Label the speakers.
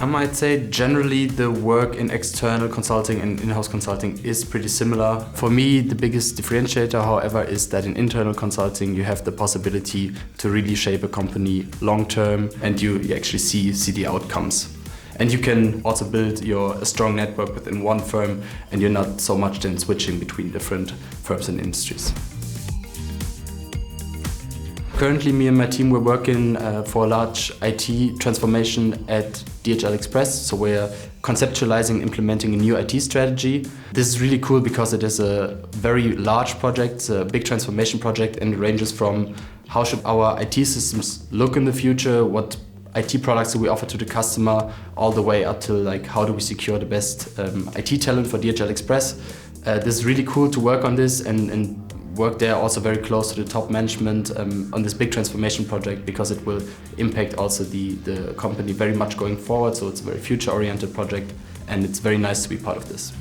Speaker 1: I might say generally the work in external consulting and in-house consulting is pretty similar. For me, the biggest differentiator, however, is that in internal consulting you have the possibility to really shape a company long term and you actually see the outcomes. And you can also build a strong network within one firm and you're not so much then switching between different firms and industries. Currently, me and my team, we're working for a large IT transformation at DHL Express. So we're conceptualizing and implementing a new IT strategy. This is really cool because it is a very large project, it's a big transformation project, and it ranges from how should our IT systems look in the future, what IT products do we offer to the customer, all the way up to like how do we secure the best IT talent for DHL Express. This is really cool to work on this and work there also very close to the top management on this big transformation project because it will impact also the company very much going forward. So it's a very future-oriented project and it's very nice to be part of this.